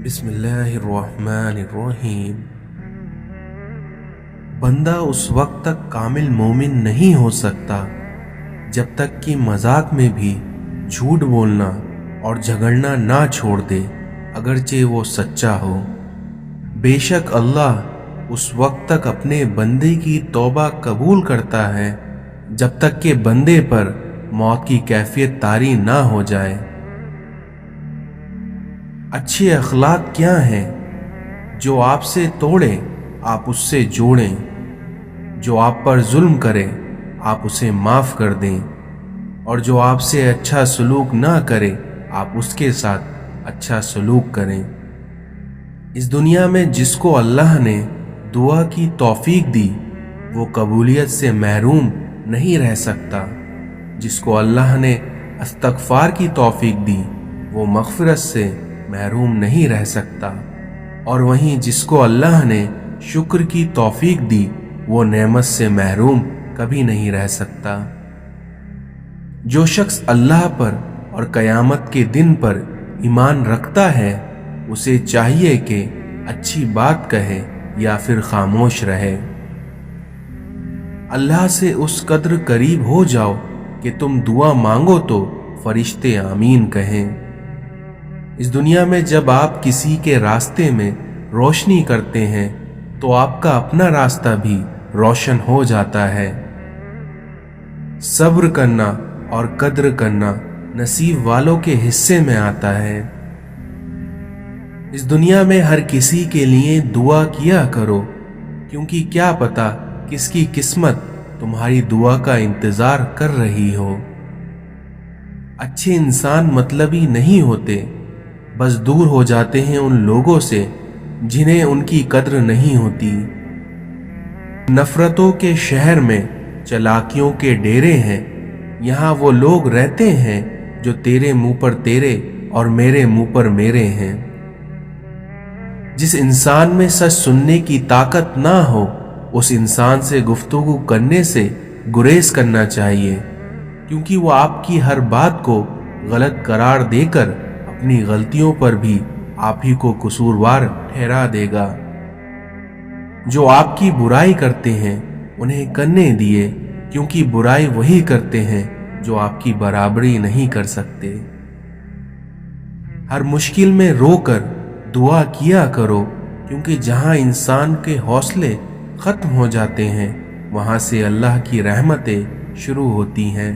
بسم اللہ الرحمن الرحیم۔ بندہ اس وقت تک کامل مومن نہیں ہو سکتا جب تک کہ مذاق میں بھی جھوٹ بولنا اور جھگڑنا نہ چھوڑ دے، اگرچہ وہ سچا ہو۔ بے شک اللہ اس وقت تک اپنے بندے کی توبہ قبول کرتا ہے جب تک کہ بندے پر موت کی کیفیت طاری نہ ہو جائے۔ اچھے اخلاق کیا ہیں؟ جو آپ سے توڑے آپ اس سے جوڑیں، جو آپ پر ظلم کرے آپ اسے معاف کر دیں، اور جو آپ سے اچھا سلوک نہ کرے آپ اس کے ساتھ اچھا سلوک کریں۔ اس دنیا میں جس کو اللہ نے دعا کی توفیق دی وہ قبولیت سے محروم نہیں رہ سکتا، جس کو اللہ نے استغفار کی توفیق دی وہ مغفرت سے محروم نہیں رہ سکتا، اور وہیں جس کو اللہ نے شکر کی توفیق دی وہ نعمت سے محروم کبھی نہیں رہ سکتا۔ جو شخص اللہ پر اور قیامت کے دن پر ایمان رکھتا ہے اسے چاہیے کہ اچھی بات کہے یا پھر خاموش رہے۔ اللہ سے اس قدر قریب ہو جاؤ کہ تم دعا مانگو تو فرشتے آمین کہیں۔ اس دنیا میں جب آپ کسی کے راستے میں روشنی کرتے ہیں تو آپ کا اپنا راستہ بھی روشن ہو جاتا ہے۔ صبر کرنا اور قدر کرنا نصیب والوں کے حصے میں آتا ہے۔ اس دنیا میں ہر کسی کے لیے دعا کیا کرو، کیونکہ کیا پتا کس کی قسمت تمہاری دعا کا انتظار کر رہی ہو۔ اچھے انسان مطلبی نہیں ہوتے، بس دور ہو جاتے ہیں ان لوگوں سے جنہیں ان کی قدر نہیں ہوتی۔ نفرتوں کے شہر میں چلاکیوں کے ڈیرے ہیں، یہاں وہ لوگ رہتے ہیں جو تیرے منہ پر تیرے اور میرے منہ پر میرے ہیں۔ جس انسان میں سچ سننے کی طاقت نہ ہو اس انسان سے گفتگو کرنے سے گریز کرنا چاہیے، کیونکہ وہ آپ کی ہر بات کو غلط قرار دے کر اپنی غلطیوں پر بھی آپ ہی کو قصوروار ٹھہرا دے گا۔ جو آپ کی برائی کرتے ہیں انہیں کرنے دیے، کیونکہ برائی وہی کرتے ہیں جو آپ کی برابری نہیں کر سکتے۔ ہر مشکل میں رو کر دعا کیا کرو، کیونکہ جہاں انسان کے حوصلے ختم ہو جاتے ہیں وہاں سے اللہ کی رحمتیں شروع ہوتی ہیں۔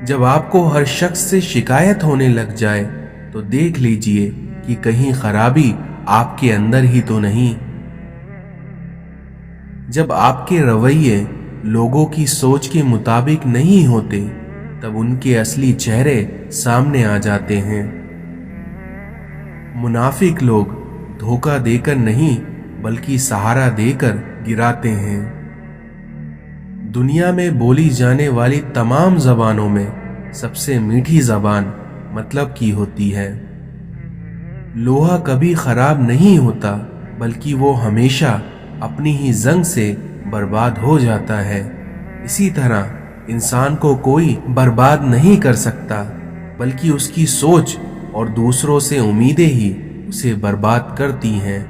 جب آپ کو ہر شخص سے شکایت ہونے لگ جائے تو دیکھ لیجئے کہ کہیں خرابی آپ کے اندر ہی تو نہیں۔ جب آپ کے رویے لوگوں کی سوچ کے مطابق نہیں ہوتے تب ان کے اصلی چہرے سامنے آ جاتے ہیں۔ منافق لوگ دھوکہ دے کر نہیں بلکہ سہارا دے کر گراتے ہیں۔ دنیا میں بولی جانے والی تمام زبانوں میں سب سے میٹھی زبان مطلب کی ہوتی ہے۔ لوہا کبھی خراب نہیں ہوتا بلکہ وہ ہمیشہ اپنی ہی زنگ سے برباد ہو جاتا ہے۔ اسی طرح انسان کو کوئی برباد نہیں کر سکتا بلکہ اس کی سوچ اور دوسروں سے امیدیں ہی اسے برباد کرتی ہیں۔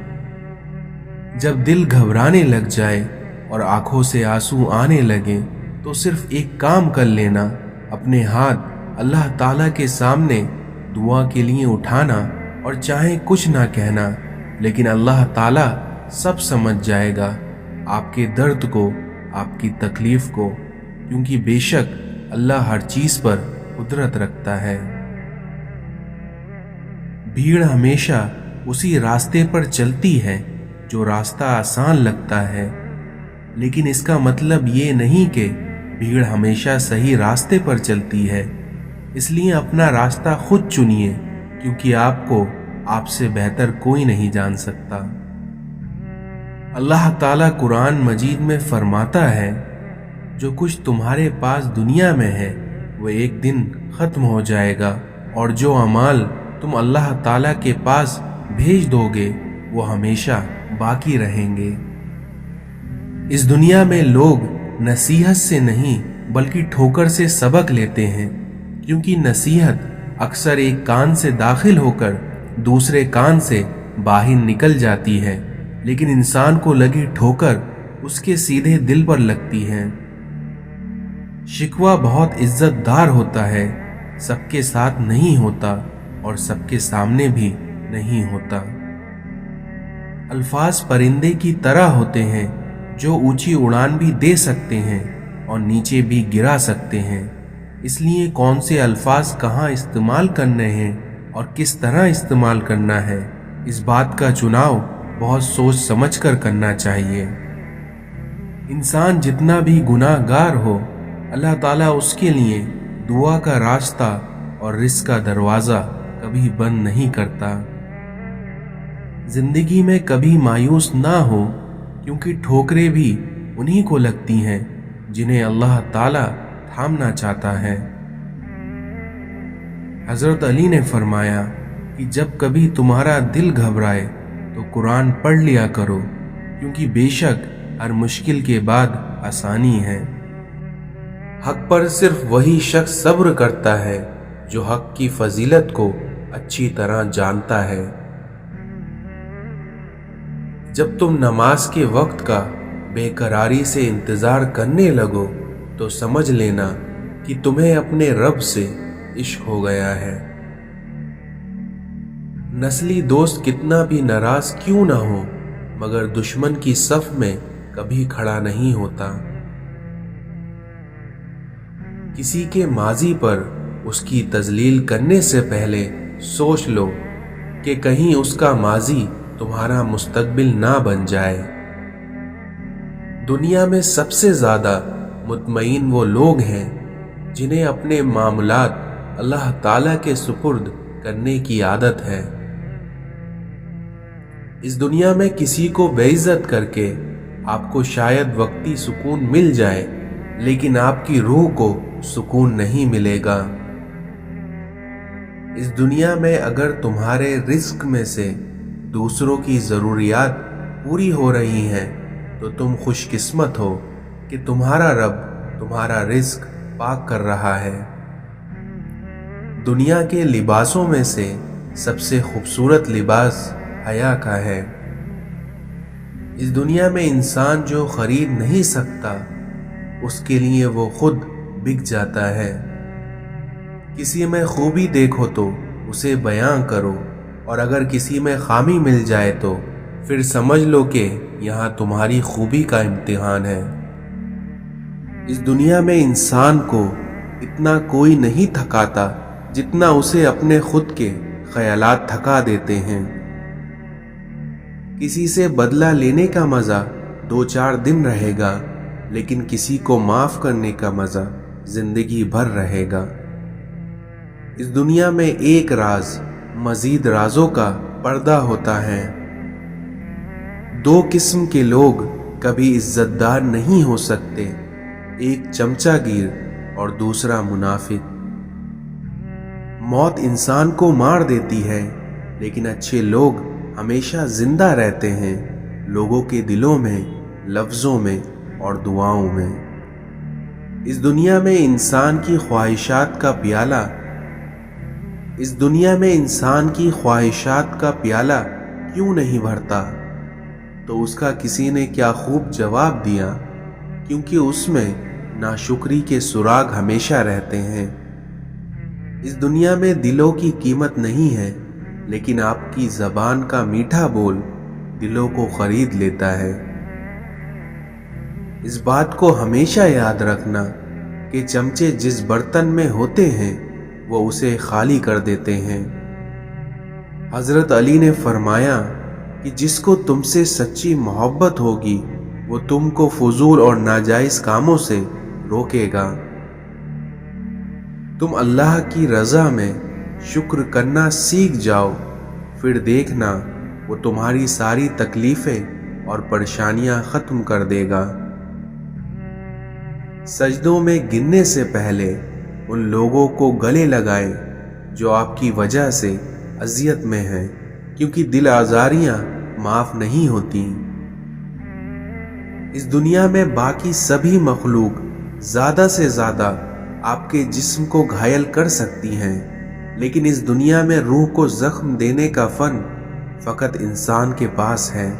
جب دل گھبرانے لگ جائے اور آنکھوں سے آنسو آنے لگے تو صرف ایک کام کر لینا، اپنے ہاتھ اللہ تعالیٰ کے سامنے دعا کے لیے اٹھانا اور چاہے کچھ نہ کہنا، لیکن اللہ تعالیٰ سب سمجھ جائے گا آپ کے درد کو، آپ کی تکلیف کو، کیونکہ بے شک اللہ ہر چیز پر قدرت رکھتا ہے۔ بھیڑ ہمیشہ اسی راستے پر چلتی ہے جو راستہ آسان لگتا ہے، لیکن اس کا مطلب یہ نہیں کہ بھیڑ ہمیشہ صحیح راستے پر چلتی ہے۔ اس لیے اپنا راستہ خود چنیے، کیونکہ آپ کو آپ سے بہتر کوئی نہیں جان سکتا۔ اللہ تعالیٰ قرآن مجید میں فرماتا ہے، جو کچھ تمہارے پاس دنیا میں ہے وہ ایک دن ختم ہو جائے گا، اور جو اعمال تم اللہ تعالیٰ کے پاس بھیج دو گے وہ ہمیشہ باقی رہیں گے۔ اس دنیا میں لوگ نصیحت سے نہیں بلکہ ٹھوکر سے سبق لیتے ہیں، کیونکہ نصیحت اکثر ایک کان سے داخل ہو کر दूसरे कान से बाहर निकल जाती है, लेकिन इंसान को लगी ठोकर उसके सीधे दिल पर लगती है। शिकवा बहुत इज्जतदार होता है, सबके साथ नहीं होता और सबके सामने भी नहीं होता। अल्फाज परिंदे की तरह होते हैं जो ऊंची उड़ान भी दे सकते हैं और नीचे भी गिरा सकते हैं। इसलिए कौन से अल्फाज कहाँ इस्तेमाल करने हैं और किस तरह इस्तेमाल करना है, इस बात का चुनाव बहुत सोच समझ कर करना चाहिए। इंसान जितना भी गुनाहगार हो, अल्लाह ताला उसके लिए दुआ का रास्ता और रिस्क का दरवाज़ा कभी बंद नहीं करता। जिंदगी में कभी मायूस ना हो, क्योंकि ठोकरें भी उन्हीं को लगती हैं जिन्हें अल्लाह ताला थामना चाहता है। हजरत अली ने फरमाया कि जब कभी तुम्हारा दिल घबराए तो कुरान पढ़ लिया करो, क्योंकि बेशक हर मुश्किल के बाद आसानी है। हक पर सिर्फ वही शख्स सब्र करता है जो हक की फजीलत को अच्छी तरह जानता है। जब तुम नमाज के वक्त का बेकरारी से इंतजार करने लगो तो समझ लेना कि तुम्हें अपने रब से इश्क हो गया है। नस्ली दोस्त कितना भी नाराज क्यों ना हो, मगर दुश्मन की सफ में कभी खड़ा नहीं होता। किसी के माजी पर उसकी तजलील करने से पहले सोच लो कि कहीं उसका माजी तुम्हारा मुस्तकबिल ना बन जाए। दुनिया में सबसे ज्यादा मुतमईन वो लोग हैं जिन्हें अपने मामलात अल्लाह ताला के सुपुर्द करने की आदत है। इस दुनिया में किसी को बेइज्जत करके आपको शायद वक्ती सुकून मिल जाए, लेकिन आपकी रूह को सुकून नहीं मिलेगा। इस दुनिया में अगर तुम्हारे रिस्क में से दूसरों की ज़रूरियात पूरी हो रही हैं तो तुम खुशकिस्मत हो कि तुम्हारा रब तुम्हारा रिस्क पाक कर रहा है। दुनिया के लिबासों में से सबसे खूबसूरत लिबास हया का है। इस दुनिया में इंसान जो खरीद नहीं सकता, उसके लिए वो खुद बिक जाता है। किसी में खूबी देखो तो उसे बयां करो, और अगर किसी में खामी मिल जाए तो फिर समझ लो कि यहाँ तुम्हारी खूबी का इम्तिहान है। इस दुनिया में इंसान को इतना कोई नहीं थकाता जितना उसे अपने खुद के ख्यालात थका देते हैं। किसी से बदला लेने का मजा 2-4 दिन रहेगा, लेकिन किसी को माफ करने का मजा जिंदगी भर रहेगा। इस दुनिया में एक राज मजीद राजों का पर्दा होता है। 2 किस्म के लोग कभी इज्जतदार नहीं हो सकते, एक चमचागिर और दूसरा मुनाफिक। मौत इंसान को मार देती है, लेकिन अच्छे लोग हमेशा जिंदा रहते हैं, लोगों के दिलों में, लफ्जों में और दुआओं में। इस दुनिया में इंसान की ख्वाहिशात का प्याला क्यों नहीं भरता? तो उसका किसी ने क्या खूब जवाब दिया, क्योंकि उसमें नाशुक्री के सुराग हमेशा रहते हैं। इस दुनिया में दिलों की कीमत नहीं है, लेकिन आपकी जबान का मीठा बोल दिलों को खरीद लेता है। इस बात को हमेशा याद रखना कि चमचे जिस बर्तन में होते हैं वो उसे खाली कर देते हैं। हजरत अली ने फरमाया कि जिसको तुमसे सच्ची मोहब्बत होगी वो तुमको फजूल और नाजायज कामों से रोकेगा। तुम अल्लाह की रजा में शुक्र करना सीख जाओ, फिर देखना वो तुम्हारी सारी तकलीफें और परेशानियां खत्म कर देगा। सजदों में गिरने से पहले उन लोगों को गले लगाएं जो आपकी वजह से अजियत में हैं, क्योंकि दिल आजारियां माफ नहीं होती। इस दुनिया में बाकी सभी मखलूक ज्यादा से ज्यादा आपके जिस्म को घायल कर सकती हैं, لیکن اس دنیا میں روح کو زخم دینے کا فن فقط انسان کے پاس ہے۔